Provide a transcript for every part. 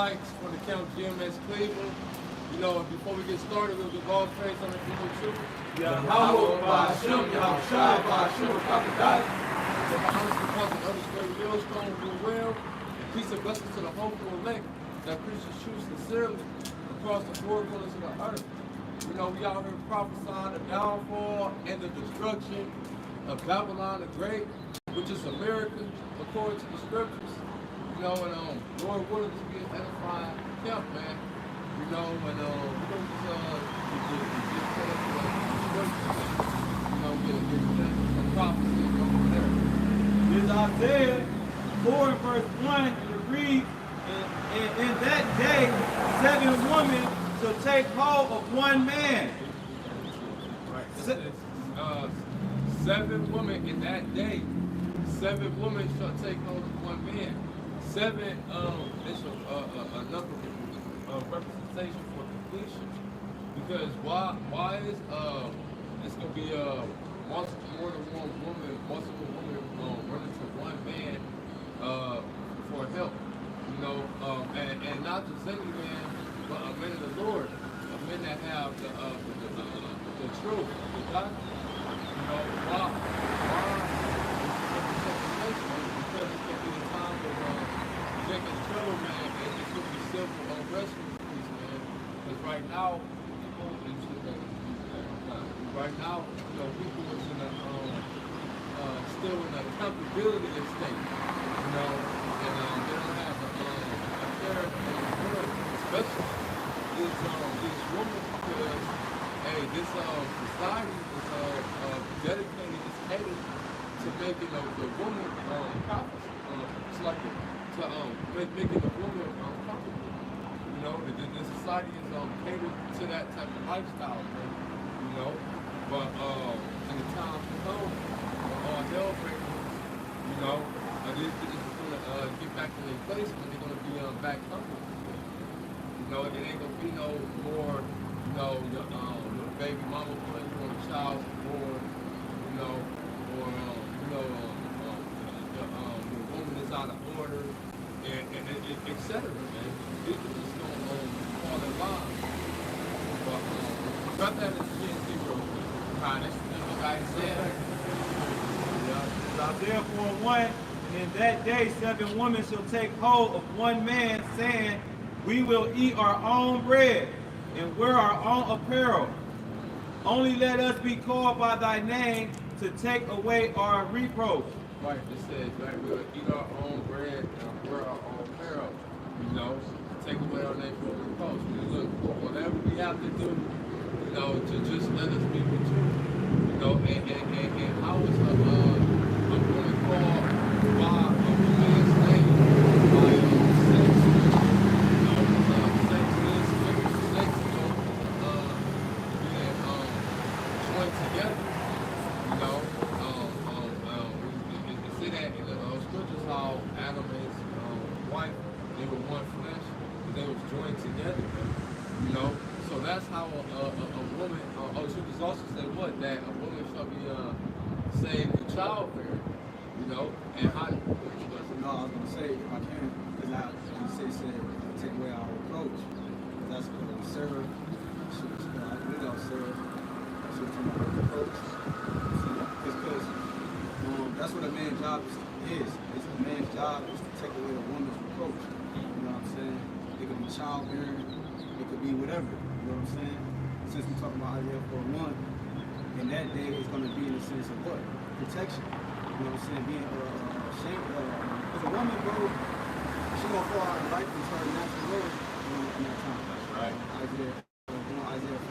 Sykes from the Camp GMS Cleveland. You know, before we get started, we'll give all praise on the people too. Yahweh Ba'Shem, Yahushua Ba'Shem, Kapadat. The honest deposit of the great millstone will well. Peace and blessings to the hopeful elect that preaches truth sincerely across the four corners of the earth. You know, we out here prophesying the downfall and the destruction of Babylon the Great, which is America, according to the scriptures. You know, and Lord willing to be an edifying camp, man. You know, and we're gonna get some prophecy over there. This is Isaiah 4 and verse 1, and it reads, and in that day 7 women shall take hold of one man. Right. 7 women in that day. 7 women shall take hold of one man. 7 is a number of representation for completion. Because why is it's gonna be more than one woman, multiple women running to one man for help. You know, and not just any man, but a man of the Lord, a men that have the truth, the doctrine. You know, why? Because it can be a time of Jacob's trouble, man, and it could be civil unrest with these, man. Because right now, you know, people is in a still in a accountability state, you know, and they don't have a fair especially these women, because hey, this society is dedicated, is catered to making the woman profit. It's like making the woman comfortable. You know, the society is catered to that type of lifestyle, man. You know, but in the time to come, all hell breaks loose. You know, they're just gonna get back to their place, but they're gonna be back comfortable. You know, it ain't gonna be no more, you know, your baby mama putting you on a child support, you know, or the woman is out of order, and et cetera, man. People just gonna fall in line. But drop that in the GNC real quick. This is Isaiah. Isaiah 4:1, and in that day 7 women shall take hold of one man, saying, we will eat our own bread and wear our own apparel. Only let us be called by thy name to take away our reproach. Right, it says, right, we'll eat our own bread and wear our own apparel. You know, take away our name from reproach. Look, whatever we have to do, you know, to just let us be with you. You know, and how is a woman called by a man's name? By sex. You know, sex is sex, you know, being joined together. You know, we see that in the scriptures how Adam and his wife, they were one flesh, but they was joined together. You know, so that's how a woman. Scriptures also say what, that a woman shall be saved in childbearing. You know, and how. No, I was gonna say if I can, because you said take away our reproach. That's what we serve. We don't serve. That's what we reproach. Because that's what a man's job is. It's a man's job is to take away a woman's reproach. You know what I'm saying? It could be childbearing. It could be whatever. You know what I'm saying? Since we're talking about Isaiah 4:1, and that day is going to be in the sense of what? Protection. You know what I'm saying? Being ashamed. Because a woman, bro, she's going to fall out of life into her natural road in that time. That's right. Isaiah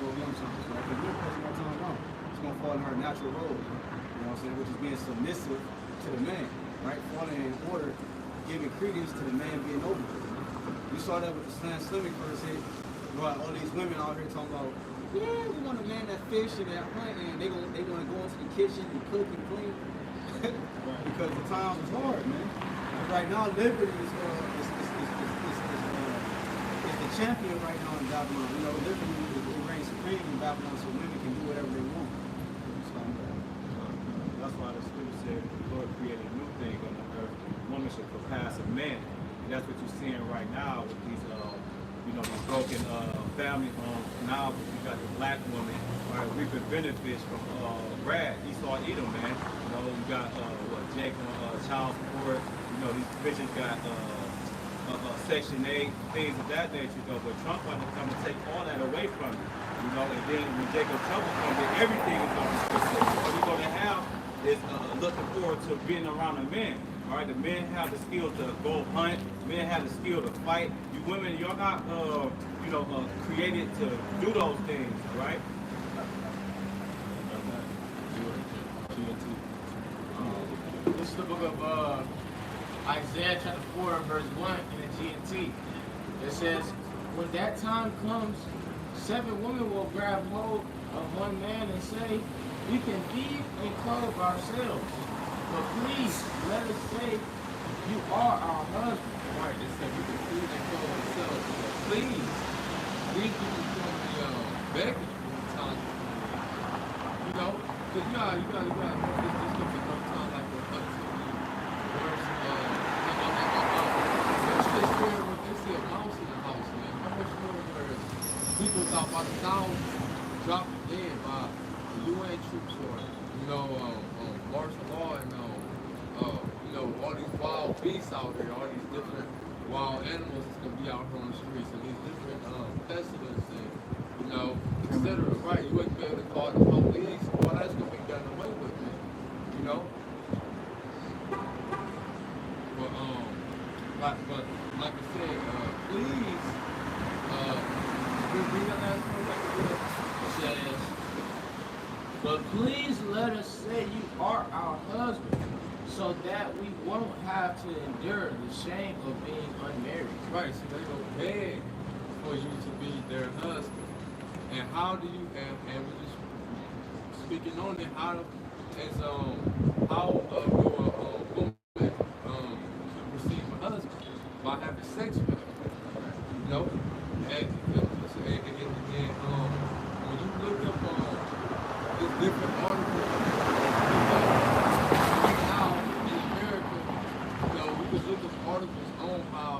4:1 times, right? Because we're passing our time wrong. She's going to fall in her natural road. You know what I'm saying? Which is being submissive to the man, right? Falling in order, giving credence to the man being over her. You saw that with the Slimming first hit. Right, all these women out here talking about, yeah, we want a man that fish and that hunt, and they want to go into the kitchen and cook and clean. Because the times is hard, man. Right now, liberty is the champion right now in Babylon. You know, liberty reigns supreme in Babylon, so women can do whatever they want. That's why the scripture said the Lord created a new thing on the earth. Woman should surpass a man. that's what you're seeing right now with these, these broken family homes. Now you got the black woman, right, reaping benefits from Brad, Esau, Edom, man. You got Jake on child support. These bitches got Section 8, things of that nature, but Trump wanted to come and take all that away from you, and then when Jacob Trouble comes in, everything is going to be specific. All you're going to have is looking forward to being around a man. All right, the men have the skill to go hunt, men have the skill to fight. You women, you're not, created to do those things, right? This is the book of Isaiah chapter 4, verse 1 in the GMT. It says, when that time comes, 7 women will grab hold of one man and say, we can feed and clothe ourselves. But please, let us say, you are our husband. Right, they said we can feed and clothe ourselves. But please, these people from the begging from the time. Because you got this can become time like we're up to you. They see a mouse in the house, man. How much more where people thought by the thousands dropped dead by the UN troops or, martial law and, all these wild beasts out here, all these different wild animals that's going to be out here on the streets and these different pestilence and, etc. Right, you wouldn't be able to call the police. All that's going to be done away with, man. But like I said, please, read that last one. It says, but please let us say you are our husband, so that we won't have to endure the shame of being unmarried. Right, so they go beg for you to be their husband. And how do you, and we're just speaking on it, how is, how do a woman receive a husband? By having sex with him. And when you look up these different articles, now in America, we could look up articles on how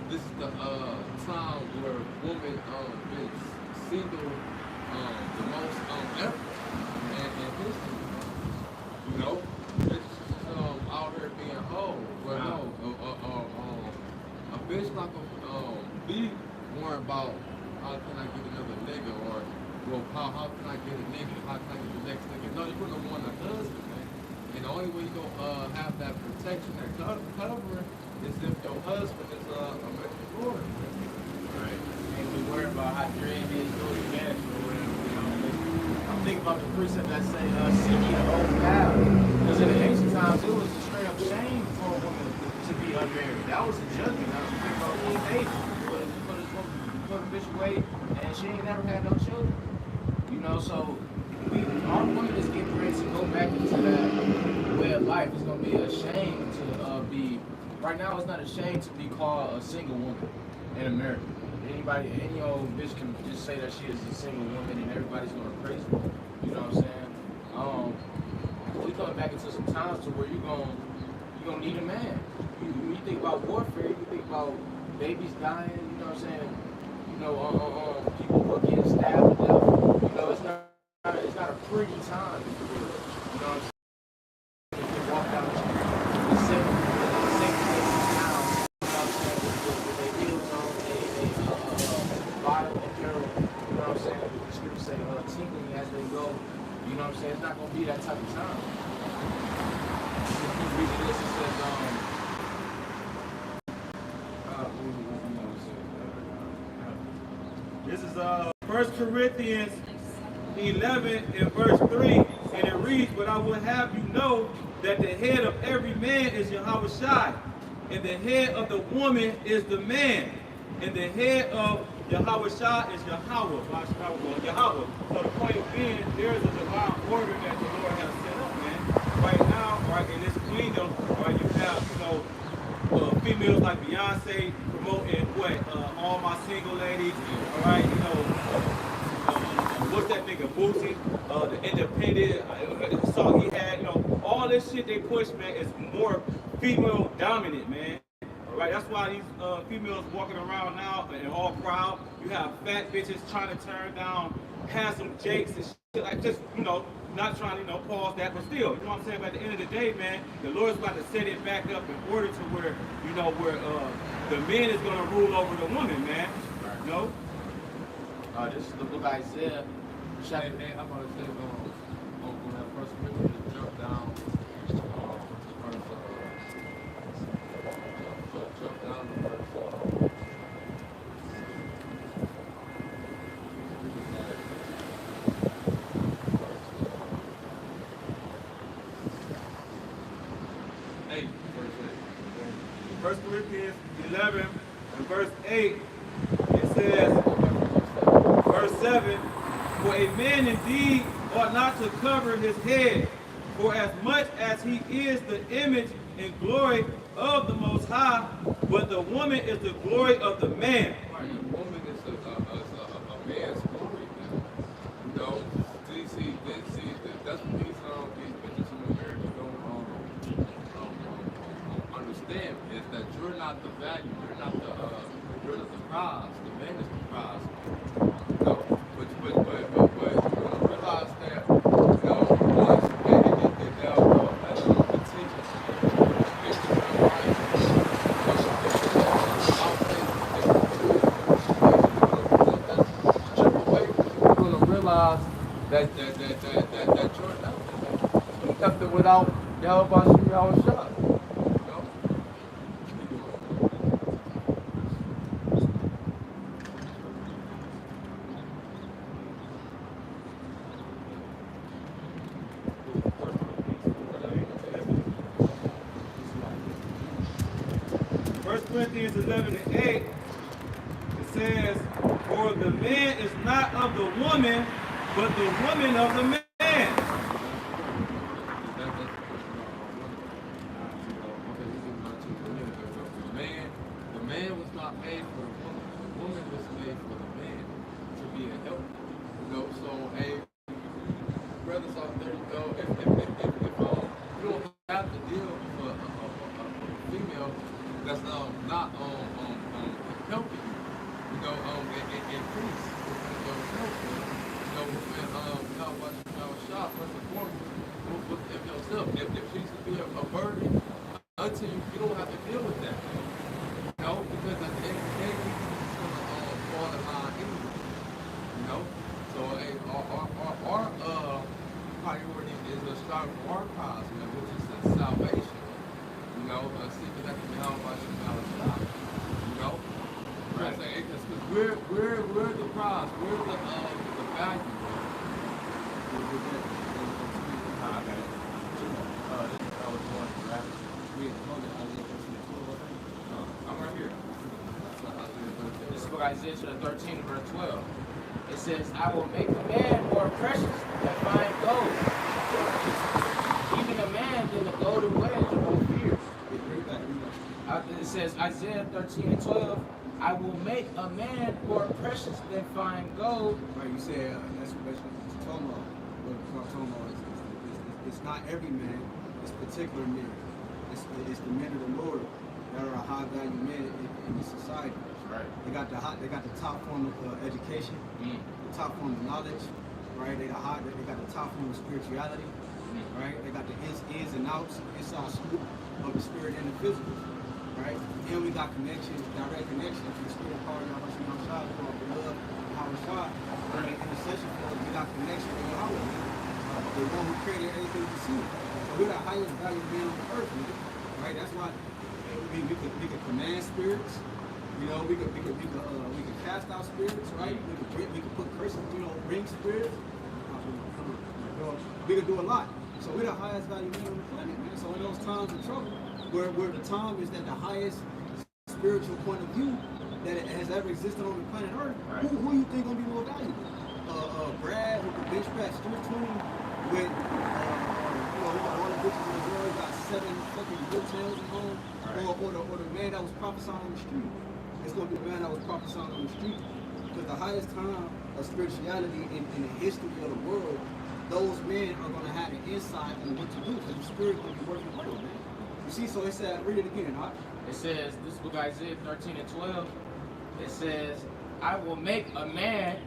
this is the time where women been single the most ever in history. It's just out here being whole. Well, no, a bitch not gonna be worried about how can I get another nigga or how can I get a nigga, how can I get the next nigga. No, you're gonna want a husband, man. And the only way you're gonna have that protection, that covering, is if your husband is a American Lord. Right. And we worry about how dread is goes against or whatever. I'm thinking about the precept that say, seek ye the old path. Because in the ancient times, it was a straight up shame for a woman to be unmarried. That was a judgment. That was think about King David. Put a bitch away, and she ain't never had no children. So our woman is getting ready to go back into that way of life. It's gonna be a shame to be. Right now, it's not a shame to be called a single woman in America. Any old bitch can just say that she is a single woman, and everybody's gonna praise her. You know what I'm saying? We coming back into some times to where you're gonna need a man. You think about warfare, you think about babies dying. You know what I'm saying? People who are getting stabbed to death. It's not a pretty time. You know what I'm saying? If you walk down the street, the same town. You know what I'm saying? With their heels on, bottle apparel. You know what I'm saying? The scriptures say tingling as they go. You know what I'm saying? It's not gonna be that type of time. If you read this, it says This is 1 Corinthians 11 and verse 3, and it reads, but I will have you know that the head of every man is Yahushua, and the head of the woman is the man, and the head of Yahushua is Yahweh. So the point being, there is a divine order that the Lord has set up, man. Right now, right in this kingdom, right, you have, females like Beyonce promoting all my single ladies, all right, what's that nigga Boosie, the independent song he had, all this shit they push, man, is more female dominant, man. All right, that's why these females walking around now and all proud. You have fat bitches trying to turn down handsome jakes and shit, like just, not trying to, pause that, but still, you know what I'm saying? But at the end of the day, man, the Lord's about to set it back up in order to where, where the man is going to rule over the woman, man. You know? This is the book of Isaiah. I'm about to say, on that first scripture, jump down, jump down to verse 8, verse 8. 1 Corinthians 11 and verse 8, it says, verse 7, for a man indeed ought not to cover his head, for as much as he is the image and glory of the Most High, but the woman is the glory of the man. Right, the woman is a man's glory, man. See, that's what these bitches in America don't understand, is that you're not the value, you're not the prize, the man is the prize. But you're gonna realize that, once they'll attention. That you're nothing. You nothing without the help of our shot. Corinthians 11 and 8, it says, for the man is not of the woman, but the woman of the man. The man was not made for the woman. The woman was made for the man to be a help. So hey, brothers out there, if you don't have to deal with a female that's not helping you, increase your shop first and foremost with yourself. If she should be a burden until you don't have to deal with that. Because at the end of the day, it's gonna fall in line anyway. So our priority is to start for our cause, which is the salvation. Seeking that to help us stop. Right. Because we're the prize, we're the value. I'm right here. This is for Isaiah 13 verse 12. It says, I will make a man more precious than fine gold, even a man than the golden wedge of Ophir. It says, Isaiah 13 and 12, I will make a man more precious than fine gold. Right, you said that's what it's talking about. What I'm talking about is it's not every man, it's particular men. It's the men of the Lord that are high value men in the society. Right. They got the top form of education, the top form of knowledge, right? They got the top form of spirituality, right? They got the ins and outs, inside scoop of the spirit and the physical, right? And we got direct connection to the spirit part of our shot, called the love of our shot, right? Intercession for us, we got connection with Yahweh, the one who created everything we see. So we're the highest value man on the earth, man. Right? That's why we could command spirits. We could cast out spirits, right? We could put curses, bring spirits. We could do a lot. So we're the highest value man on the planet, man. So in those times of trouble, where the time is at the highest spiritual point of view that it has ever existed on the planet Earth, right. Who you think gonna be more valuable? Brad, who can bench press 220 with, he got all the bitches in the world, he got 7 fucking hotels at home, right. or the man that was prophesying on the street. It's going to be the man that was prophesying on the street. Because the highest time of spirituality in the history of the world, those men are going to have an insight on what to do. Because the spirit is going to be working well, man. You see, so it said, read it again, huh? It says, this book Isaiah 13 and 12, it says, I will make a man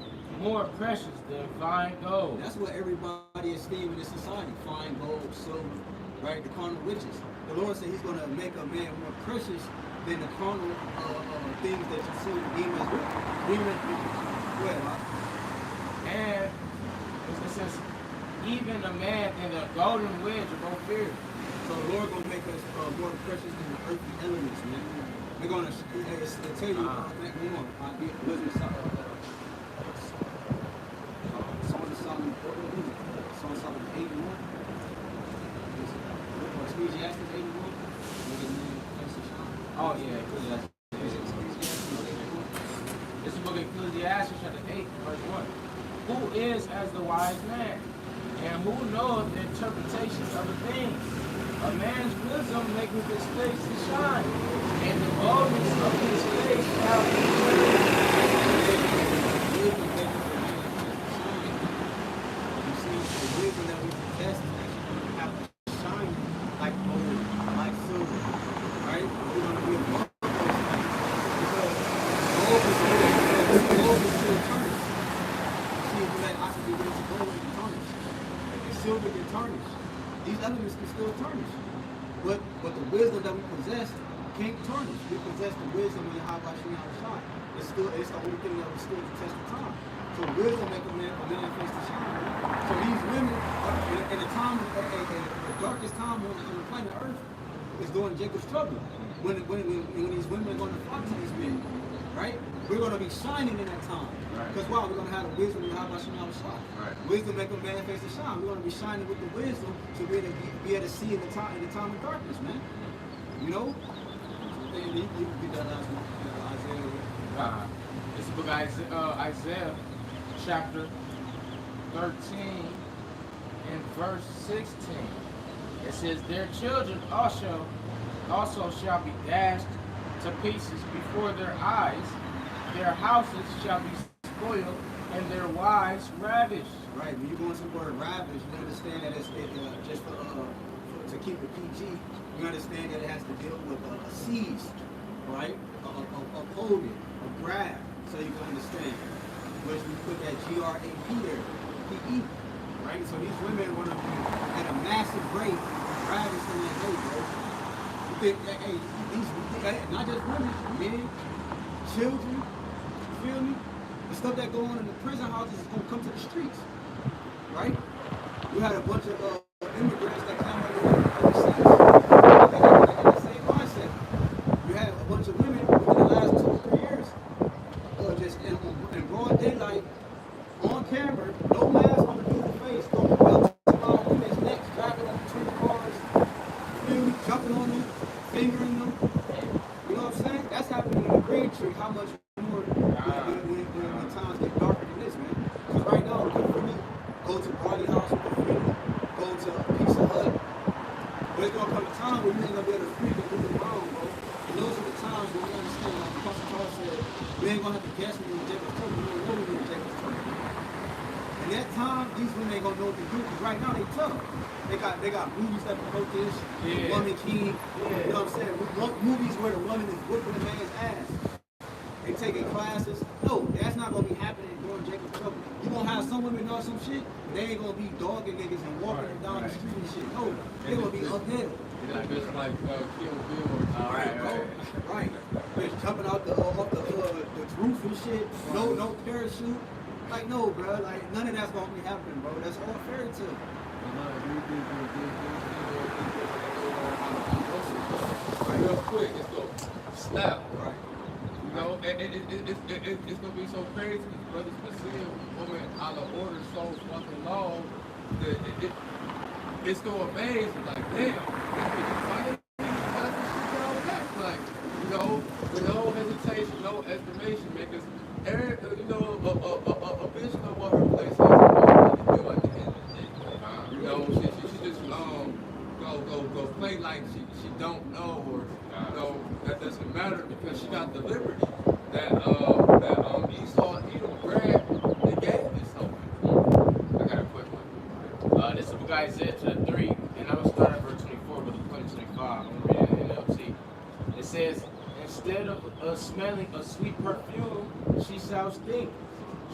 more precious than fine gold. That's what everybody is esteemed in this society. Fine gold, silver, right? The carnal riches. The Lord said he's going to make a man more precious than the carnal things that you see deem as riches. Go ahead, huh? And it says, even a man in the golden wedge of both fear. So the Lord going to make us more precious than the earthly elements, man. We're going to tell you, wisdom of Song of Solomon, Song of Solomon 81. Ecclesiastes 81. Oh, yeah, Ecclesiastes. This is book of Ecclesiastes, chapter 8, verse 1. Who is as the wise man? And who knoweth the interpretations of a thing? A man's wisdom maketh his face to shine, and the boldness of his face shall be Wisdom maketh the man shine. You see, the wisdom that we possess is actually going to have to shine like gold, like silver, right? We're going to be above those things because gold is still tarnished. See, if you let oxygen get into gold, it can tarnish. And silver can tarnish. These elements can still tarnish. But the wisdom that we possess can't tarnish. We possess the wisdom of Yahweh Shem Shai. It's the only thing that will stand the test of time. So wisdom make a man face to shine. So these women, in the time, the darkest time on the planet Earth, is during Jacob's trouble. When these women are going to flock to these men, right? We're going to be shining in that time. Because why? We're going to have the wisdom of Yahweh Shem Shai. Wisdom make a man face to shine. We're going to be shining with the wisdom to be able to see in the time of darkness, man. You know? You can get that last one. Isaiah. This book Isaiah, chapter 13 and verse 16. It says, their children also shall be dashed to pieces before their eyes. Their houses shall be spoiled, and their wives ravished. Right. When you go into the word ravish, you understand that it's just to keep it PG. You understand that it has to deal with a seize, right? A holding, a grab, so you can understand. Which we put that GRAP there, PE, right? So these women are going to be at a massive rate ravished in that day, bro. You think, hey, these not just women, men, children. You feel me? The stuff that go on in the prison houses is going to come to the streets, right? You had a bunch of immigrants that came out of overseas. They got the same mindset. You had a bunch of women within the last 2 or 3 years, just in broad daylight, on camera, no mask on the dude's face, throwing belts around women's necks, driving them between cars, you feel me? Jumping on them, fingering them. You know what I'm saying? That's happening in the green tree. How much more when times get darker than this, man? Because right now, we can freely go to Party House, we can freely go to a Pizza Hut. But it's going to come a time where you ain't going to be able to freely do it around, bro. And those are the times when we understand, like Pastor Paul said, we ain't going to have to guess when we're in Jacob's trouble. We don't know when we're in Jacob's trouble. And that time, these women ain't going to know what to do because right now they tough. They got movies that promote this, Woman King, you know what I'm saying? Movies where the woman is whipping the man's ass. They taking classes. No, that's not gonna be happening during Jacob's trouble. You gonna have some women know some shit, but they ain't gonna be dogging niggas and walking them down the street and shit. No, they gonna be uphill. It's just like Kill Bill or Right. Bitch jumping out the roof and shit. No parachute. Like no, bro. Like none of that's gonna be happening, bro. That's all fairy tale. Real quick, it's gonna snap. Right. You know, and it's gonna be so crazy because brothers been seeing women out of order so fucking long that it's gonna amaze them. Like, damn, like, you know, with no hesitation, no estimation, because you know, a bitch know what her place is and what to do at the end of the day. You know, she just go play like she don't know, or you know, that doesn't matter because she got the liberty that Esau and Edom grabbed and gave this over. I got a quick one. This is Isaiah 3, and I'm going to start at verse 24, but I'm going to 25. I'm gonna read smelling a sweet perfume, she shall stink.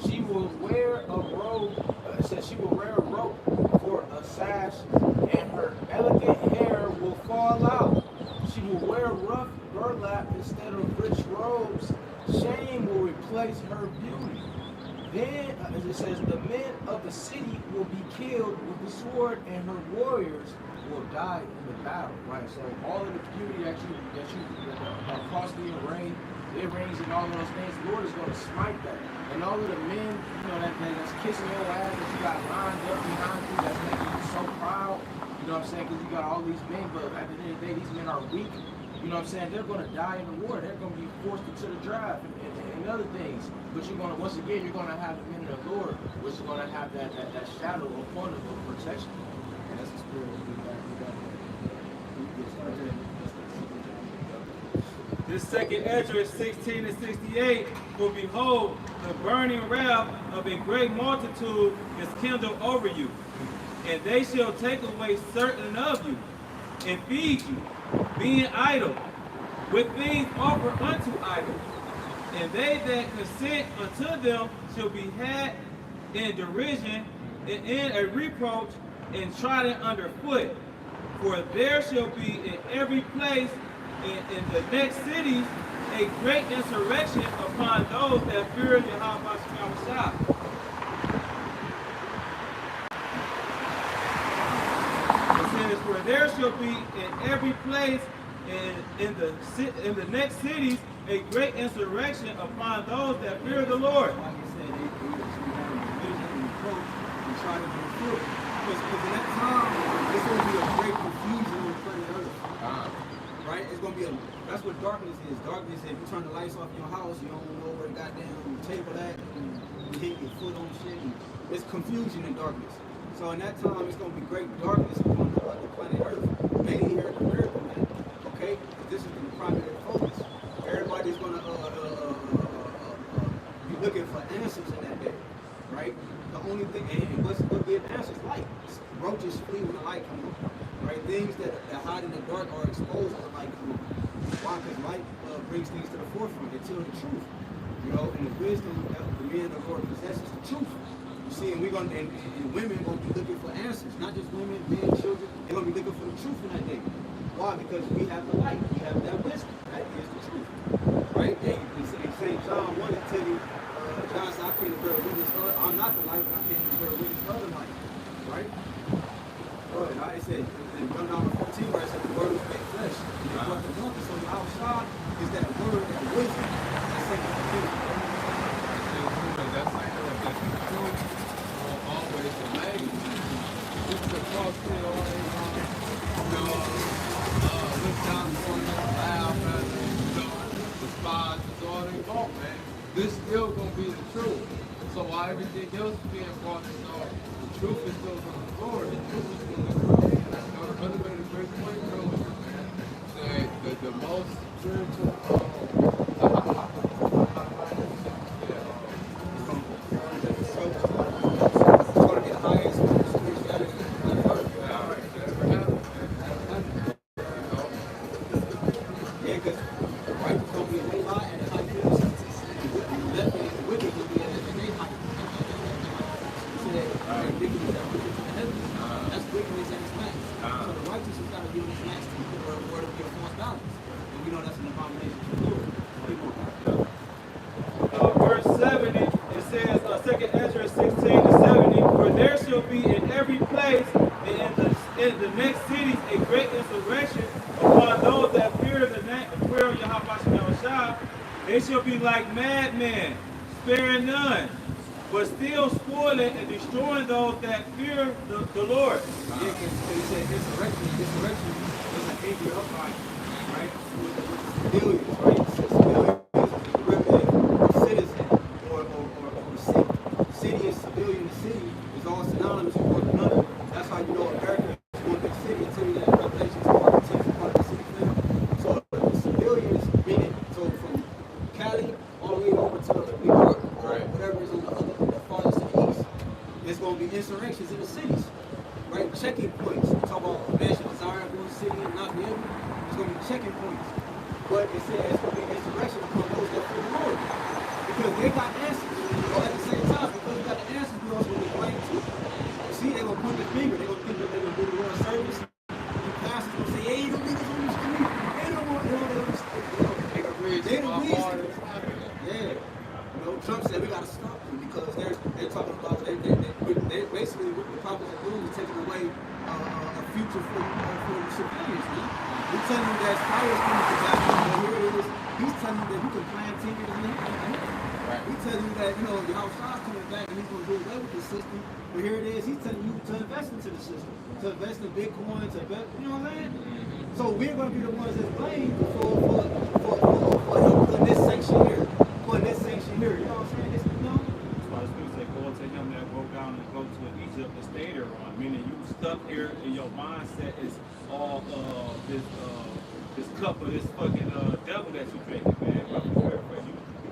She will wear a robe, it says she will wear a robe for a sash, and her elegant hair will fall out. She will wear rough burlap instead of rich robes. Shame will replace her beauty. Then, as it says, the men of the city will be killed with the sword, and her warriors will die in the battle. Right. So all of the beauty that you costly earrings and all of those things, the Lord is going to smite that. And all of the men, that's kissing your ass that you got lined up behind you, that's making you so proud. You know what I'm saying? Because you got all these men, but at the end of the day, these men are weak. You know what I'm saying? They're going to die in the war. They're going to be forced into the draft and other things. But you're going to, once again, you're going to have the men of the Lord, which is going to have that shadow upon them of protection. And that's the spirit we got. This second Ezra 16 and 68, for behold, the burning wrath of a great multitude is kindled over you, and they shall take away certain of you, and feed you, being idle, with things offered unto idols. And they that consent unto them shall be had in derision, and in a reproach, and trodden under foot. For there shall be in every place, in the next cities, a great insurrection upon those that fear Yahweh Shah. It says, for there shall be in every place, in the next cities, a great insurrection upon those that fear the Lord. Like I said, they approach and try to be good. Because in that time, it's going to be a great confusion on planet Earth. Right? It's going to be that's what darkness is. Darkness, if you turn the lights off in your house, you don't know where the goddamn table at, and you hit your foot on shit. And it's confusion in darkness. So in that time, it's going to be great darkness upon the planet Earth. Mainly here in America, man. Okay? This is the primary focus. Everybody's going to be looking for answers in that day. Right? The only thing, and what's going to give answers? Light. Roaches flee when the light comes on. Right? Things that hide in the dark are exposed when the light comes on. Why? Because light brings things to the forefront. They tell the truth. You know, and the wisdom that the men of the Lord possesses the truth. You see, and we're going to, and women going to be looking for answers. Not just women, men, children. They're going to be looking for the truth in that day. Why? Because we have the light. We have that wisdom. That is the truth. Right? And St. John wanted to tell you, John said, I can't bear witness. I'm not the light, but I can't bear witness of the light. Right? Right? It said, in John 14, where it said, the word was made flesh. And it brought the darkness. So the outside is that word, that wisdom, that sanctification. That's like that's the truth. Always the language. It's the cross to all they look down on them, laugh at them, despise is all they want, man. This still gonna be the truth. So while everything else is being brought to naught, the truth is still gonna be forward. The truth is gonna grow. Another way to great point, bro, man. The most spiritual Verse 70, it says, 2 Ezra 16 to 70, for there shall be in every place and in the next cities a great insurrection upon those that fear the fear of Yahweh. They shall be like madmen, sparing none, but still spoiling and destroying those that fear the Lord. Yeah, because he said insurrection is an angry uprising, right? With civilians, right? Civilians is citizen or city. City is civilian, the city is all synonymous with one another. That's how you know America is one big city until you get Revelation to part of the city now. So the civilians meaning so from Cali all the way over to New York, right? Whatever is on the farthest to the east. There's going to be insurrections in the cities, right? Checking points. We talk about national desire, going to city and not be able. There's going to be checking points. But it says it's going to be insurrection upon that fear the Lord. Because they got answers. But at the same time, because we got the answers, we also get blamed too. See, they're gonna point the finger, they're gonna think that they're gonna do the Lord's service. The pastors gonna say, hey, them niggas on the street. They don't want they don't yeah. You know, Trump said we gotta stop them because they're talking about they basically what the prophets are doing is taking away a future for the civilians, man. We're telling you that fire is coming to Babylon, but here it is. He's telling you that you can plant 10 years in here. Right. He's telling you that, you know, the outside's coming back and he's going to do away with the system. But here it is. He's telling you to invest into the system, to invest in Bitcoin, to invest, you know what I'm saying? Mm-hmm. So we're going to be the ones that's blamed for this sanction here. For this sanction here. You know what I'm saying? It's, you know? That's why the scripture said, go to him that go down and go to Egypt and stay there on. Meaning you stuck here and your mindset is all this cup of this fucking devil that you drinking, man.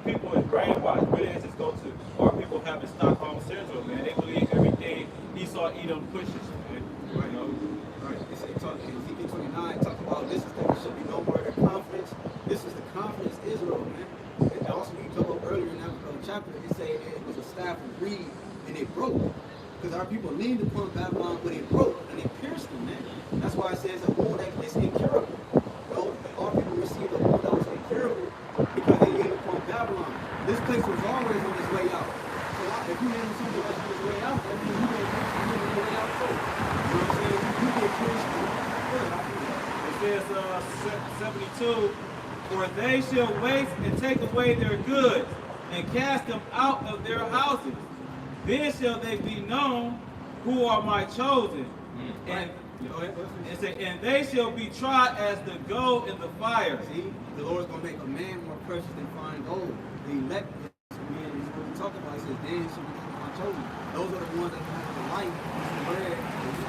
People is brainwashed. We didn't just go to our people having Stockholm syndrome, man. They believe everything Esau Edom pushes, man. Right. You know? Right. It's Ezekiel 29 talk about this is there should be no more confidence. This is the confidence Israel, man. And also we talked about earlier in that chapter, it said it was a staff of reed and it broke. Because our people leaned upon Babylon, but it broke and it pierced them, man. That's why it says a wound that is incurable. You know, our people received a wound that was incurable because they leaned upon Babylon. This place was always on its way out. So if you name something that's on its way out, that means you ain't on the way out too. You know what I'm saying? You get pierced. It says 72, for they shall waste and take away their goods and cast them out of their houses. Then shall they be known who are my chosen. And they shall be tried as the gold in the fire. See, the Lord's going to make a man more precious than fine gold. The elect men is what we talk about. He says, then shall become my chosen. Those are the ones that have the light, the bread,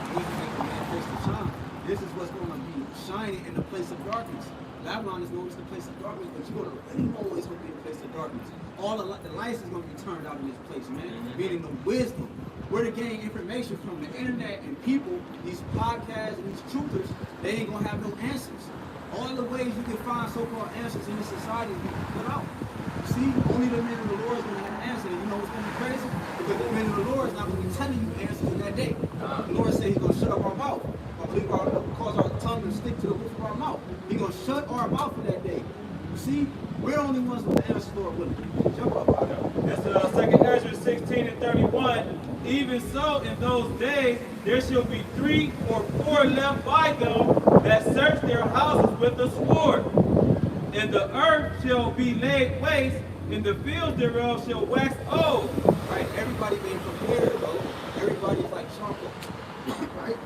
we can make a man face to shine. This is what's going to be shining in the place of darkness. Babylon is known as the place of darkness, but you're going to really know it's going to be the place of darkness. All the lights is going to be turned out in this place, man. Meaning the wisdom. Where to gain information from the internet and people, these podcasts and these truthers, they ain't going to have no answers. All the ways you can find so-called answers in this society is being put out. You see, only the men of the Lord is going to have answers. You know what's going to be crazy? Because the men of the Lord is not going to be telling you answers in that day. The Lord said he's going to shut up our mouth. Cause our tongue to stick to the roof of our mouth. He's going to shut our mouth for that day. You see, we're the only ones with the answers for it. Jump up. That's 2 Ezra 16 and 31. Even so, in those days, there shall be 3 or 4 left by them that search their houses with the sword. And the earth shall be laid waste, and the fields thereof shall wax old. Right? Everybody being prepared, bro. Everybody's like charcoal. Right?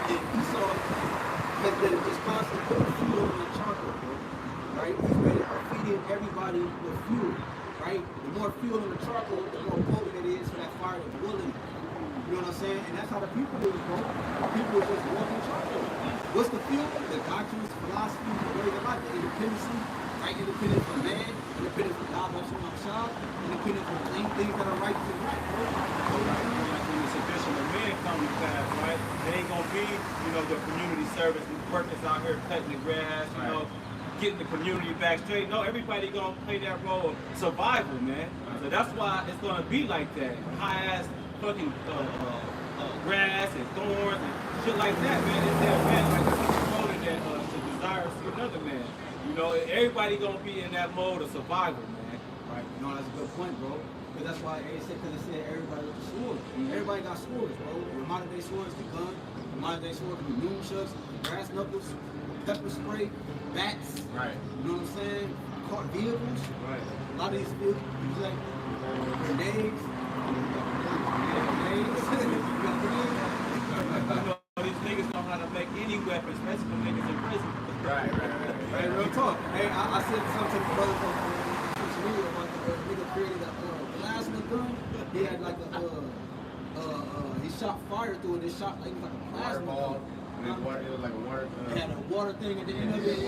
And Esau has been just constantly putting fuel in the charcoal, bro. Right? He's ready to feeding everybody with fuel. Right? The more fuel in the charcoal, the more potent it is for that fire to boil in. You know what I'm saying? And that's how the people do it, bro. People just walking charcoal. What's the fuel? The doctrines, philosophy, the way of life, the independency, right? Independent from man, independent from God, independent from things that are right and right, bro. When the sedition of men come to pass, right? They ain't gonna be, you know, the community service workers out here cutting the grass, you know, getting the community back straight. No, everybody gonna play that role of survival, man. So that's why it's gonna be like that. High ass fucking grass and thorns and shit like that, man. It's that man like a promoter that to desire to see another man. You know, everybody gonna be in that mode of survival, man. Right? You know, that's a good point, bro. Because that's why it said everybody with the sword. Everybody got swords, bro. The modern day swords, the gun. The modern day swords, the moonshots, brass knuckles, pepper spray, bats. Right. You know what I'm saying? Caught vehicles. Right. A lot of these vehicles use like grenades. These niggas know how to make any weapon, especially when niggas in prison. Right. Hey, real talk. Hey, I said something to the brother from social media about the nigga created a plasma gun. He had like he shot fire through it. It shot like a plasma gun. It was like a water. It had a water thing at the end of it.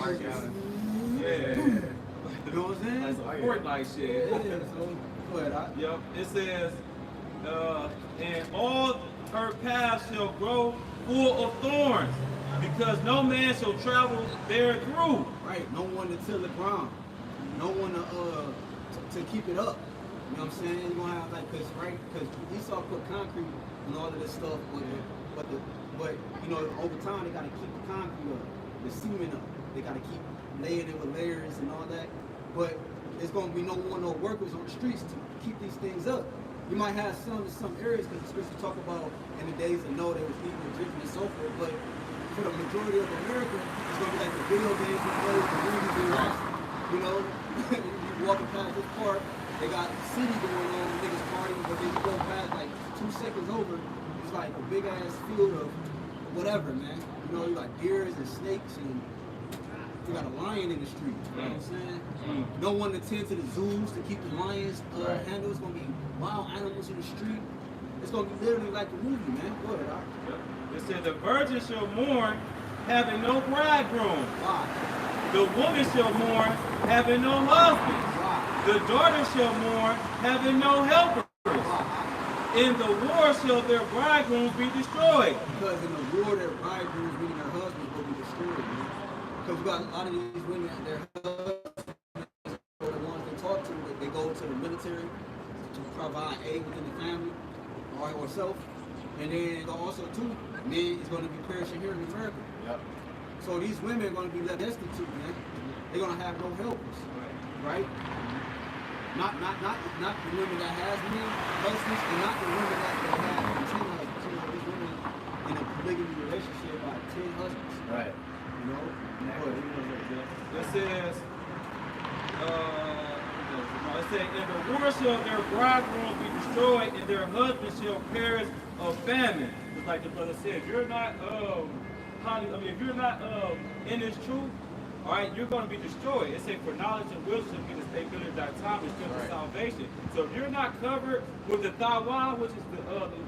Yeah. You know what I'm saying? That's like Fortnite shit. Yeah, so go ahead. Yep. It says, and all her paths shall grow full of thorns, because no man shall travel there through. Right. No one to till the ground. no one to keep it up. You know what I'm saying? You're gonna have like, cause Esau put concrete and all of this stuff, but you know, over time they gotta keep the concrete up, the cement up. They gotta keep laying it with layers and all that. But there's gonna be no workers on the streets to keep these things up. You might have some in some areas, because the scripture talk about in the days of Noah, they was eating and drinking and so forth. But for the majority of America, it's gonna be like the video games we play, the movies we watch. You know, you walking past this park, they got city going on, niggas partying, but then you go past like 2 seconds over, it's like a big ass field of whatever, man. You know, you got deers and snakes, and you got a lion in the street. You know what I'm saying? No one to tend to the zoos to keep the lions handled. It's gonna be wild animals in the street. It's gonna be literally like a movie, man. Go ahead, Doc. It said the virgin shall mourn, having no bridegroom. Why? The woman shall mourn, having no husband. Why? The daughter shall mourn, having no helpers. Why? In the war shall their bridegrooms be destroyed. Because in the war, their bridegrooms, meaning their husbands, will be destroyed, man. Because you got a lot of these women, their husbands are the ones they talk to, that they go to the military to provide aid within the family or self. And then also, too, men is going to be perishing here in America. Yep. So these women are going to be left destitute, man. They're going to have no helpers, right? Not the women that has many husbands, and not the women that have 10 husbands. You know, these women in a polygamy relationship by 10 husbands. Right. You know? It says, it said, in the war shall their bridegrooms be destroyed, and their husbands shall perish of famine. Just like the brother said, if you're not, if you're not in this truth, all right, you're going to be destroyed. It says, for knowledge and wisdom shall be the stability of thy time and strength of salvation. So if you're not covered with the thawa, which is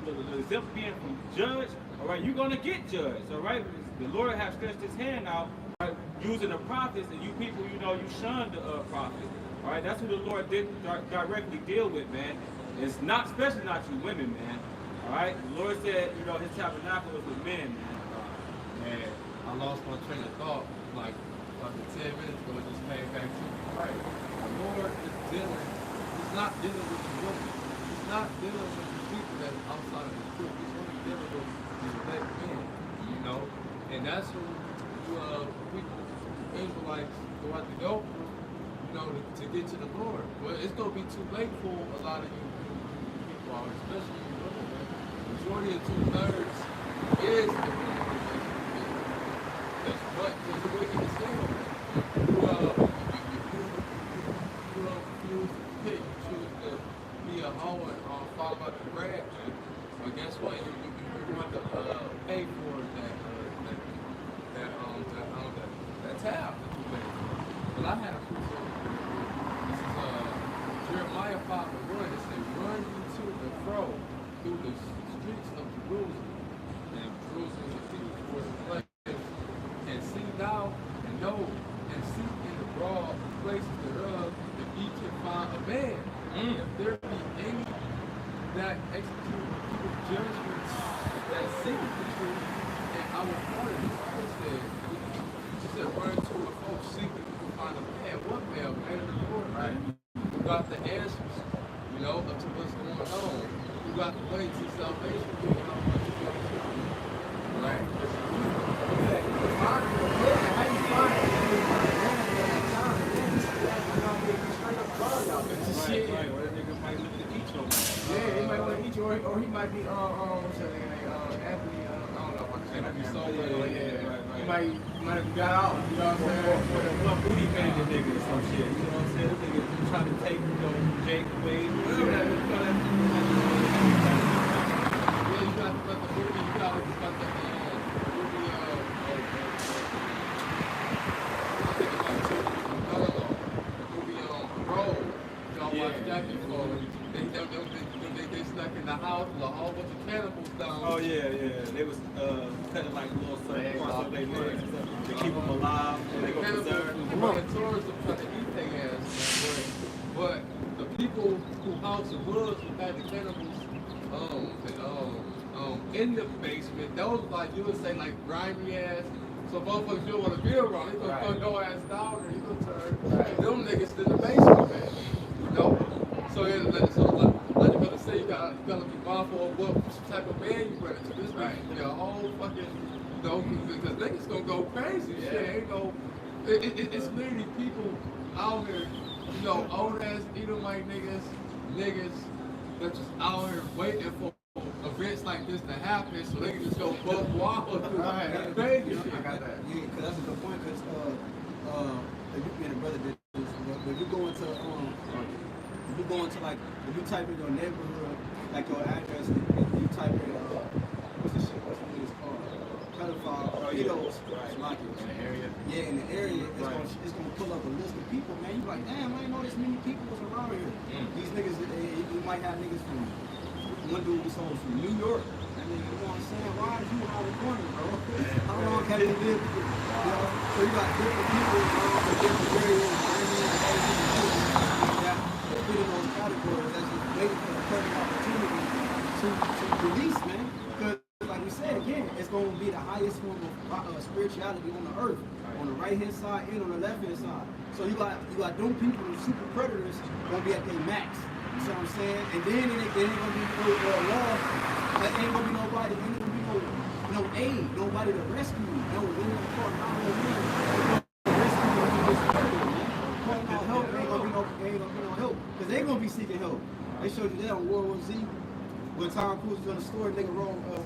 the exempt being from judge, all right, you're going to get judged, all right? The Lord has stretched his hand out, right, using the prophets, and you people, you know, you shunned the prophets. All right, that's who the Lord did directly deal with, man. It's not, especially not you women, man. All right, the Lord said, you know, his tabernacle was with men, man. And I lost my train of thought, like 10 minutes ago, it just came back to me. Right. The Lord is dealing, he's not dealing with the woman. He's not dealing with the people that's outside of the truth. He's only dealing with the elect men, you know? And that's who people, Israelites, go out to go through, you know, to get to the Lord. Well, it's going to be too late for a lot of you people out, especially you women, man. The majority of 2/3 is the women. That's what the wicked is saying. You choose to be a hoe and fall about the grab, man. But guess what? You want to pay for that tab that you made. But I have to. This is Jeremiah 5:1. It says, "Run you to and fro through the streets of Jerusalem, and Jerusalem is the people's worst place. And see now and know and seek in the broad places thereof, if ye can find a man. If there be any that execute evil judgments that seek the truth, and I will pardon it." It said, run to a folks seeking to find a man. What man? Man of the Lord, right? Who got the answers, you know, up to what's going on. Who got the way to salvation, you know, right? Yeah, he might want to eat you, or he might be, what's that name, Anthony, I don't know if I can say that. He might have got out, you know what I'm saying? Or the one booty bandit nigga or some shit, you know what I'm saying? This nigga trying to take, you know, Jake away, whatever that is. Yeah, you got the movie, you got the They stuck in the house with a whole bunch of cannibals down. Oh yeah. They was cutting like little certain parts of their legs and stuff to keep them alive and they go preserve. The tourism trying to eat their ass. But the people who house it was who had the cannibals in the basement, those like you would say like grimy ass So motherfuckers don't want to be around. They gonna Right. throw your ass down and you gonna turn. Right. Them niggas in the basement, man. You know? So, like the brother say, you gotta be mindful of what type of man you run into. This Right. nigga be a whole fucking, you know, because niggas gonna go crazy. Yeah. Shit, ain't no. It's literally people out here, you know, old ass Edomite niggas that just out here waiting for events like this to happen so they can just go buck wild through Right. crazy shit. I got that. Yeah, because that's a good point. Because if you and a brother did this, but if you go into like if you type in your neighborhood, like your address, and you type in what's the shit? What's the niggas called? Pedophile, pedos, like it. In the area. Yeah, in the area, it's gonna pull up a list of people, man. You like, damn, I ain't know this many people was around here. These niggas, you might have niggas from one dude we saw was from New York. I mean, you know what I'm saying? Why is you around the corner, bro? How long have you lived here? You know, so you got different people around the different areas, that fit in those categories. That's just waiting for the perfect opportunity to release, man. Because like we said again, it's going to be the highest form of spirituality on the earth, on the right hand side and on the left hand side. So you got them people, super predators, going to be at their max. You see what I'm saying? And then it ain't going to be no law. There ain't going to be nobody. There ain't going to be no aid, nobody to rescue you. No, we ain't going to rescue you from this predator, man. Calling out help ain't going to be no help because they going to be seeking help. They showed you that on World War Z. When Tom Cruise was on the store, nigga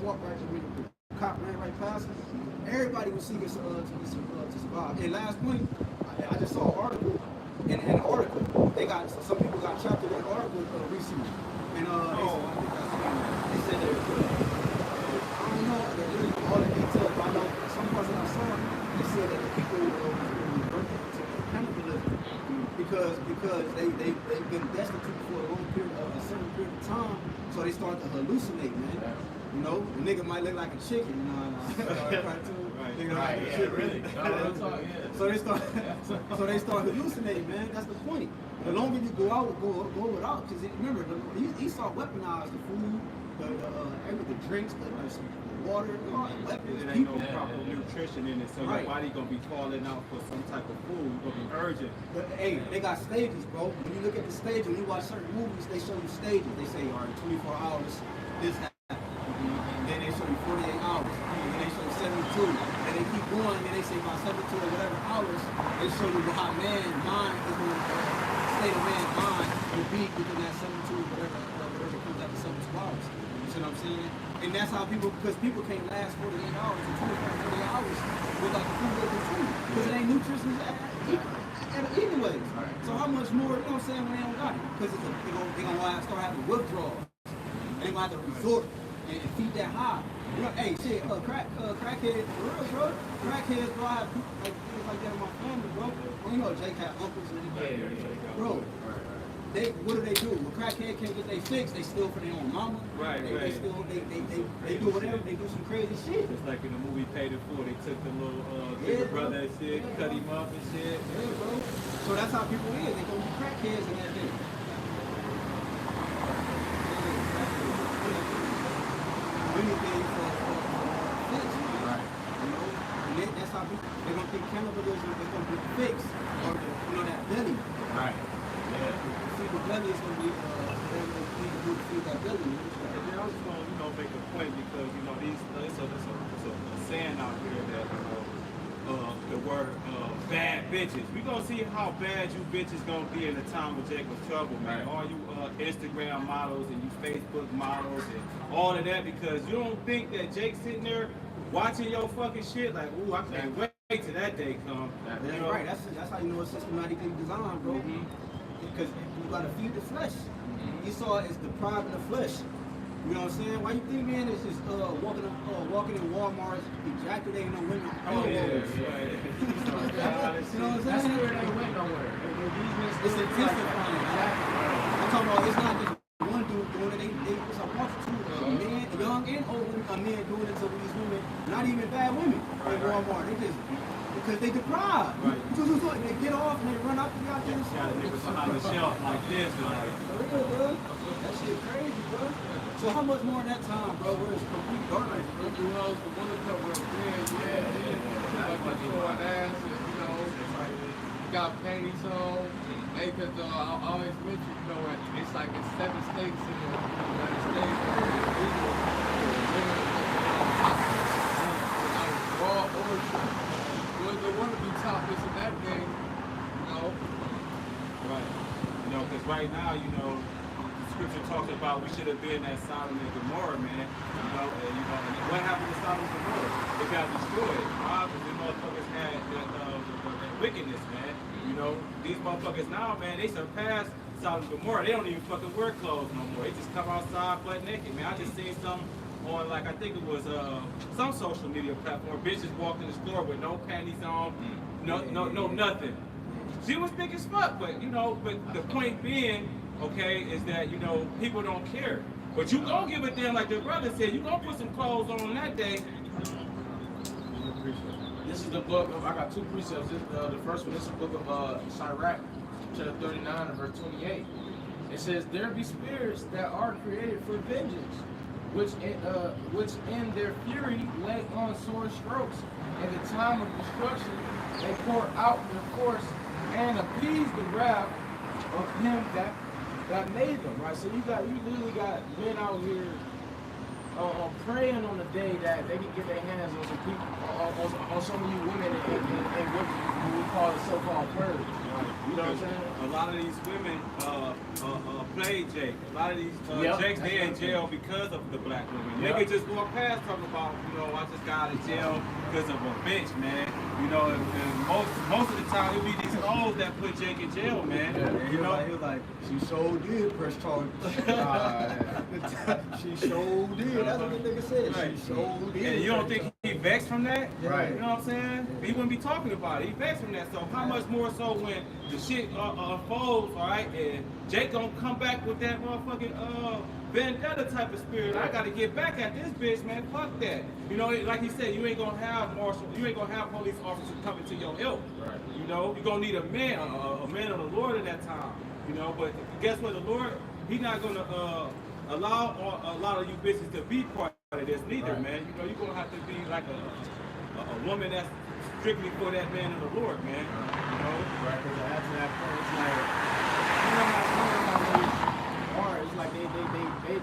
walked right to me. The cop ran right past him. Everybody was seeking to survive. And last point, I just saw an article. In an article, some people got trapped in an article recently. And they said that I don't know all the details, but I know some parts that I saw, they said that the people were working to cannibalism because they've been destitute for a certain period of time. So they start to hallucinate, man. You know, the nigga might look like a chicken, you know. Right, yeah, really. So they start hallucinating, man. That's the point. The longer you go out, go without, because remember, Esau weaponized the food, the drinks, the water, all the weapons. There ain't no proper nutrition in it, so your body gonna be calling out for some type of food. You're gonna be urgent. But hey, they got stages, bro. When you look at the stage, when you watch certain movies, they show you stages. They say, all right, 24 hours, this happened. And then they show you 48 hours. And then they show you 72. And they keep going, and then they say about 72 or whatever hours, they show you how man's mind is going to, state of man's mind will be within that 72, whatever comes after 72 hours. You see what I'm saying? And that's how because people can't last 48 hours or 24, 48 hours without the food they consume. Because it ain't nutritious anyways. So how much more, you know what I'm saying, when they don't got it? Because they're going to start having withdrawals. And they're going to have to resort and feed that high. You know, hey, shit, crackheads, for real, bro. Crackheads, bro, I have like things like that in my family, bro. Well, you know, Jake had uncles and everything. Bro. What do? When crackhead can't get their fix, they steal for their own mama. They steal, they do whatever, they do some crazy shit. It's like in the movie Paid in Full, they took the little bigger brother and shit, cut him up and shit. Yeah, bro. So that's how people is. They gonna be crackheads and that thing. Anything for fix, right? You know, and that's how people, they're gonna think cannibalism is gonna be fixed, or that belly. Right. See, the belly is going to be, they're going to feed that belly. And then I was going to, make a point because, it's a saying out here that, the word bad bitches. We're going to see how bad you bitches going to be in the time of Jacob's trouble, man. All you Instagram models and you Facebook models and all of that, because you don't think that Jake's sitting there watching your fucking shit like, ooh, I can't wait till that day come. That's right. That's how you know it's systematically designed, bro. Because you gotta feed the flesh. Esau is depriving the flesh. You know what I'm saying? Why you think, man, it's just walking in Walmart, ejaculating on women? Oh, yeah. You know what I'm saying? That's where they went nowhere. It's intensifying. I'm talking about it's not just one dude doing it. It's a multitude of men, young and old men doing it to these women, not even bad women in Walmart. They just because they deprived. They get off and they run out there. Got a nigga behind the shelf like this, like. Bro. That shit crazy, bro. So how much more in that time, bro, where it's complete darkness, bro? You know, the one that cover up there, got panties on. Hey, cause I always mention, you know, it's like in 7 states in the United States where it's illegal for women to be on top. Like raw origin. Well, they want to be topless in that game, you know. Right. You know, because right now, you know, the scripture talks about we should have been at Sodom and Gomorrah, man. And what happened to Sodom and Gomorrah? It got destroyed. Why? Because the motherfuckers had that wickedness, man. You know, these motherfuckers now, man, they surpassed Sodom and Gomorrah. They don't even fucking wear clothes no more. They just come outside butt naked, man. I just seen something on, like, I think it was some social media platform. Bitches walked in the store with no panties on, no nothing. She was thick as fuck, but you know, but the point being, okay, is that, you know, people don't care. But you gonna give a damn, like the brother said, you gonna put some clothes on that day. This is the book of, I got 2 precepts. The first one, this is the book of Sirach, chapter 39 and verse 28. It says, there be spirits that are created for vengeance, which in their fury lay on sore strokes. In the time of destruction, they pour out their force and appease the wrath of him that made them. Right. So you literally got men out here praying on the day that they can get their hands on some people, on some of you women and what we call the so-called purge. You know what I'm saying? A lot of these women play Jake. A lot of these Jakes, they in jail because of the black women. They could just walk past talking about, you know, I just got out of jail because of a bitch, man. You know, and most of the time it be these hoes that put Jake in jail, man. Yeah, you know, he was like, she so did press charges. She so did. That's what the nigga said. Right. She so did. And you don't think he vexed from that? Right. You know what I'm saying? He wouldn't be talking about it. He vexed from that. So how much more so when the shit unfolds, all right, and Jake gonna come back with that motherfucking vendetta type of spirit. I gotta get back at this bitch, man. Fuck that. You know, like he said, you ain't gonna have you ain't gonna have police officers coming to your help. Right. You know, you're gonna need a man of the Lord at that time. You know, but guess what? The Lord, He's not gonna allow a lot of you bitches to be part of this neither, Right. man. You know, you're gonna have to be like a woman that's strictly for that man of the Lord, man. You know? Right, because after that point, it's like, you know how really hard. It's like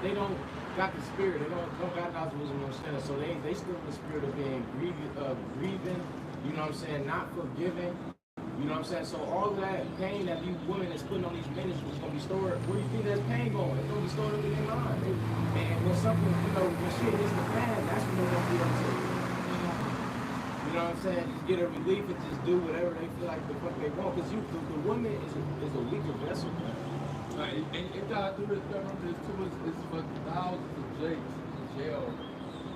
they don't got the spirit. They don't got God's wisdom and understanding. So they still in the spirit of being grieving. You know what I'm saying? Not forgiving. You know what I'm saying? So all of that pain that these women is putting on these men is going to be stored. Where do you think that pain going? It's going to be stored in their mind. And when something, you know, when shit hits the fan, that's when they're going to be able to, you know what I'm saying? Just get a relief and just do whatever they feel like the fuck they want. Because the woman is a weaker vessel, man. Right, and God do this, remember this too, it's for thousands of Jakes in jail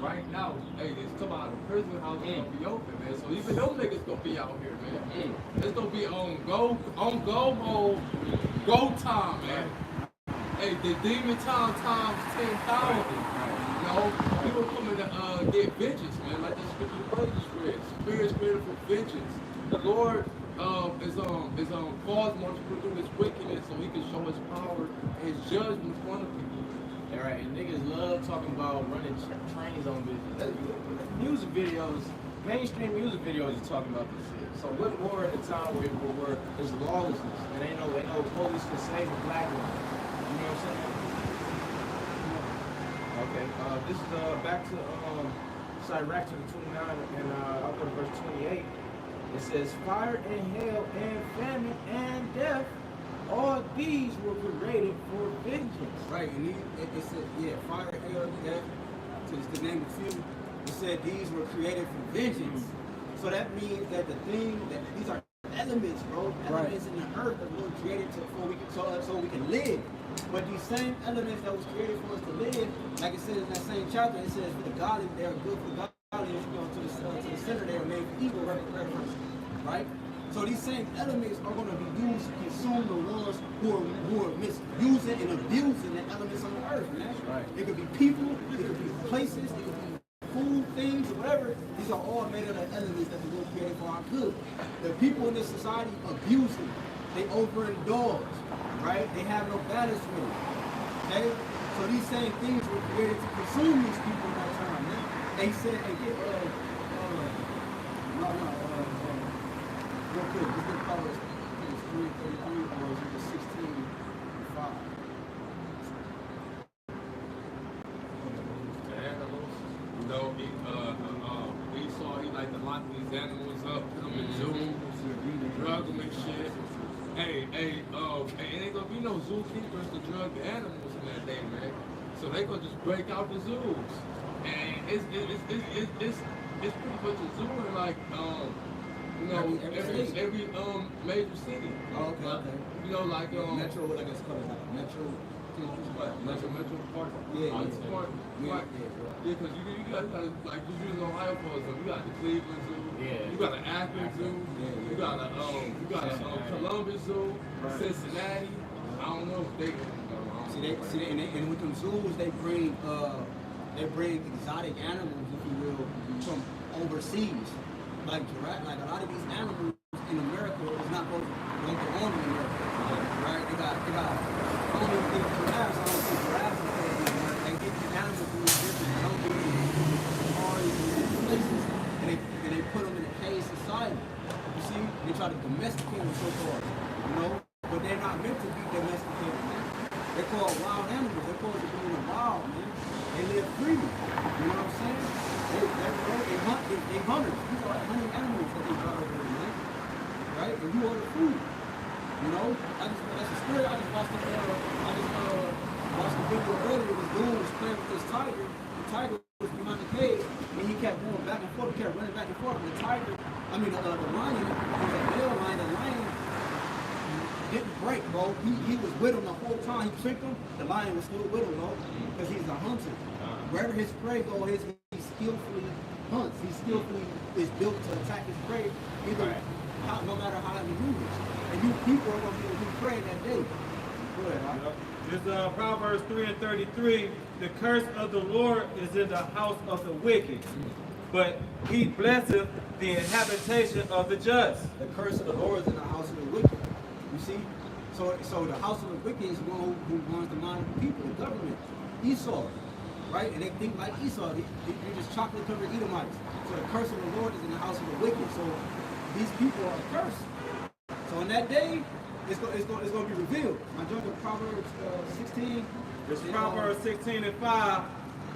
right now. Hey, it's come out of prison house, it's gonna be open, man. So even them niggas gonna be out here, man. It's gonna be on go mode, go time, man. Hey, the demon time times 10,000. You know, people coming to get vengeance, man. Like the scripture brother read, spirit for vengeance. The Lord is cause more to produce his wickedness so he can show his power and his judgment in front of people. All right, and niggas love talking about running trains on business. Music videos, mainstream music videos are talking about this shit. So what more at a time where there's lawlessness and ain't no police can save a black woman. You know what I'm saying? Okay, this is back to Sirach chapter 29 and I'll go to verse 28. It says, fire and hail and famine and death, all these were created for vengeance. Right, and it said, yeah, fire, hail, death, to name a few. It said these were created for vengeance. So that means that these are elements, bro. Elements in the earth that were created so we can live. But these same elements that was created for us to live, like it says in that same chapter, it says for the godly, they are good for the godly. If you go to the center, they are made for evil, right? So these same elements are going to be used to consume the ones who are misusing and abusing the elements on the earth, man. Right. It could be people, it could be places, it could be food, things, or whatever. These are all made of the elements that the Lord created for our good. The people in this society abuse them. They overindulge, right? They have no balance with it. Okay? So these same things were created to consume these people in that time, man. They said, hey, get, real quick, just get like to lock these animals up, put them in zoos, drug them and shit. Hey, ain't gonna be no zookeepers to drug the animals in that day, man. So they gonna just break out the zoos, and it's pretty much a zoo in like you know every major city. Oh, okay, okay. You know, like Metro, what I guess called like Metro. Metro Park. Yeah, Park. yeah. Yeah, because you got like just using Ohio for example, you got the Cleveland Zoo, you got the Akron Zoo, you got a Columbus Zoo, Cincinnati. I don't know if they. And with them zoos, they bring exotic animals, if you will, from overseas. Like giraffe, like a lot of these animals in America is not supposed to don't belong in America. Right? They got I don't even think giraffes, I don't think giraffes are supposed to be in America. They get these animals from these different countries, safaris, and places, and they put them in a caged society. You see? They try to domesticate them so far, you know? But they're not meant to be domesticated, man. They're called wild animals. They're supposed to be in the wild, man. They live freely. You know what I'm saying? They hunt. They hunters. These are like hunting animals that they brought over here, man. Right? And you order food. You know? That's a story. I just watched the video earlier. This dude was playing with this tiger. The tiger was behind the cage, and he kept going back and forth. He kept running back and forth. And the lion, was a male lion. The lion didn't break, bro. He was with him the whole time. He tricked him. The lion was still with him, bro, because he's a hunter. Wherever his prey goes, he skillfully hunts. He skillfully is built to attack his prey, no matter how he moves. And you people are going to be prey that day. Go ahead, huh? This is Proverbs 3:33. The curse of the Lord is in the house of the wicked, but he blesseth the habitation of the just. The curse of the Lord is in the house of the wicked. You see? So the house of the wicked is one who wants the mind of the people, the government. Esau, right? And they think like Esau. They're just chocolate-covered Edomites. So the curse of the Lord is in the house of the wicked. So these people are cursed. So on that day, it's going to be revealed. I jump to Proverbs 16. This is Proverbs 16:5.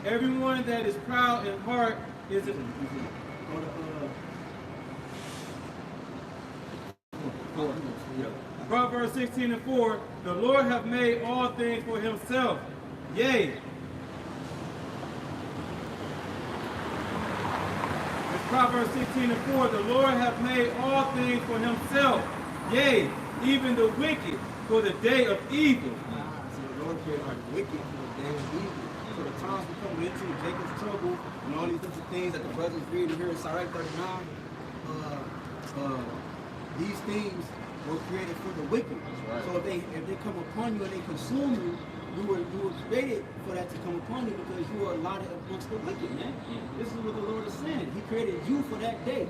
Everyone that is proud in heart is a... Proverbs 16:4. The Lord hath made all things for himself. Yea. It's Proverbs 16:4. The Lord hath made all things for himself. Yea, even the wicked for the day of evil. So the Lord created like wicked for the day of evil. So the times we're coming into, Jacob's trouble, and all these different things that the brothers reading here in Sirach 39, these things were created for the wicked. Right. So if they come upon you and they consume you, you were created for that to come upon you because you are allotted amongst the wicked, man. This is what the Lord is saying. He created you for that day.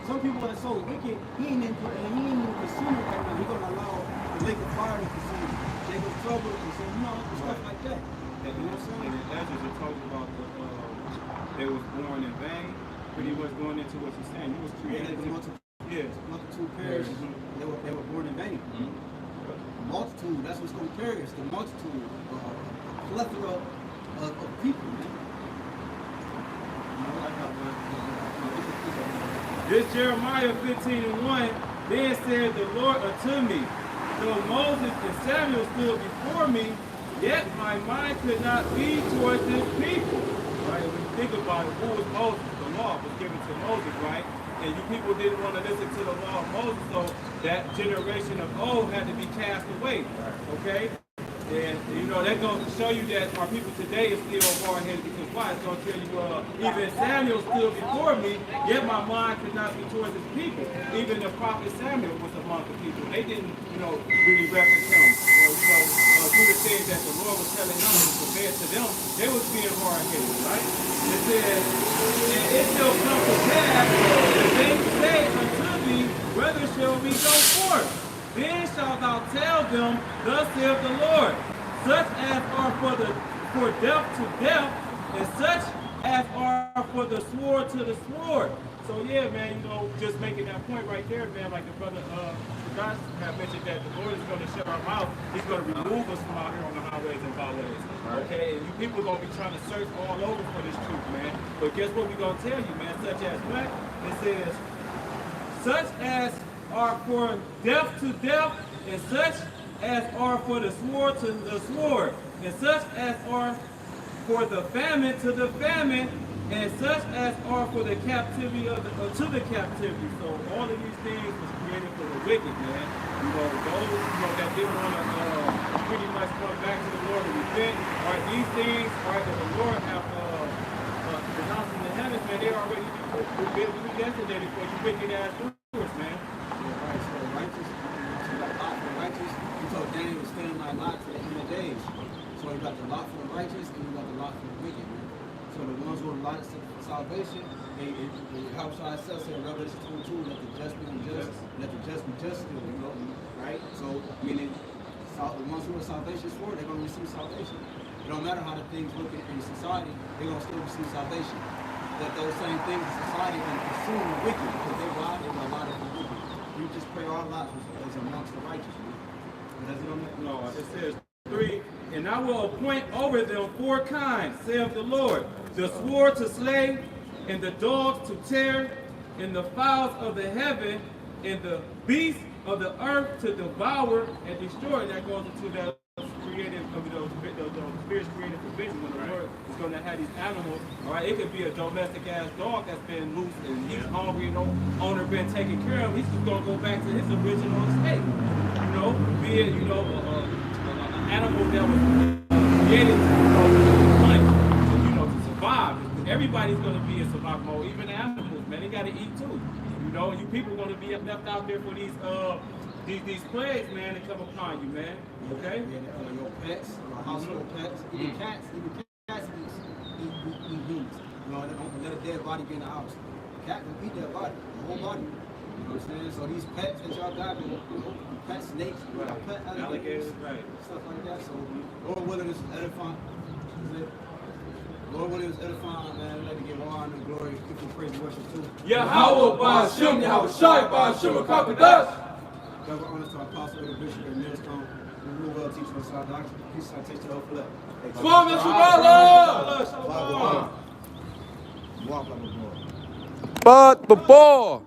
Some people are so wicked, he ain't even consuming right now. He's gonna allow the lake of fire to consume you. Jacob's trouble to consume you, stuff like that. And you know what I'm saying? And Ezra just talks about they was born in vain. Pretty much going into what you're saying. You was created to multitude perish. They were born in vain. Multitude, that's what's going to perish. The multitude, a plethora of people, man. This Jeremiah 15:1, then said the Lord unto me, though Moses and Samuel stood before me, yet my mind could not be towards this people. Right? When you think about it, who was Moses? The law was given to Moses, right? And you people didn't want to listen to the law of Moses, so that generation of old had to be cast away. Okay? And you know, that goes to show you that our people today is still hard-headed because why? It's going to tell you, even Samuel stood before me, yet my mind could not be towards his people. Even the prophet Samuel was among the people. They didn't, really reference him. Or, do the things that the Lord was telling them compared to them, they was being hard-headed, right? It says, and it shall come to pass, that they say unto thee, whether shall we go forth? Then shalt thou tell them, thus saith the Lord, such as are for death to death, and such as are for the sword to the sword. So yeah, man, you know, just making that point right there, man, like the brother Josh had mentioned that the Lord is going to shut our mouth. He's going to remove us from out here on the highways and byways. Okay, and you people are going to be trying to search all over for this truth, man. But guess what we're going to tell you, man? Such as what? It says, such as are for death to death, and such as are for the sword to the sword, and such as are for the famine to the famine, and such as are for the captivity of to the captivity. So all of these things was created for the wicked, man. You know, those that didn't want to pretty much come back to the Lord and repent. All right, these things, all right, that the Lord have pronounced in the heavens, man, they already predestinated for you wicked ass doers, man. Yeah, right. So the righteous, you got lot for the righteous. You told Daniel to stand my lot for the end of days. So you got the lot for the righteous and you got the lot for the wicked, man. So the ones who are allotted to salvation, it helps our self say in Revelation 22, let the just be unjust, let the just be just still, you know, right? So meaning the ones who are salvation for, they're going to receive salvation. It don't matter how the things look in society, they're going to still receive salvation. But those same things in society are going to consume the wicked because they lie, they were allotted for the wicked. You just pray our lots as amongst the righteous, man. But that's it on that? No, it says 3, and I will appoint over them 4 kinds, saith the Lord, the sword to slay, and the dogs to tear, and the fowls of the heaven, and the beasts of the earth to devour and destroy. And that goes into that creative, those spirits created for vision when the Lord is going to have these animals. All right, it could be a domestic ass dog that's been loose and he's hungry, you know, owner been taken care of. He's just going to go back to his original estate. You know, be it, you know, an animal that was created to hunt, to survive. Everybody's going to be in survival mode, even the animals, man. They got to eat too. You know, you people are going to be left out there for these plagues, man, that come upon you, man. Okay? Yeah, your pets, your household pets, even cats eat humans. You know, they don't let a dead body be in the house. A cat will eat their body, the whole body. You know what I'm saying? So these pets that y'all got, pet snakes, pet alligators, stuff like that. So Lord willing is edifying. Lord willing is edifying, man. Let me give honor and glory. People praise and worship too. Yahweh Ba'Shem, Yahweh Shai Ba'Shem Kakadash. Double honors to our apostle, the bishop, and millstone. We will well teach us our doctrine. Peace and taste the whole flesh. Shalom, Shalom. Walk like a boy. But the ball.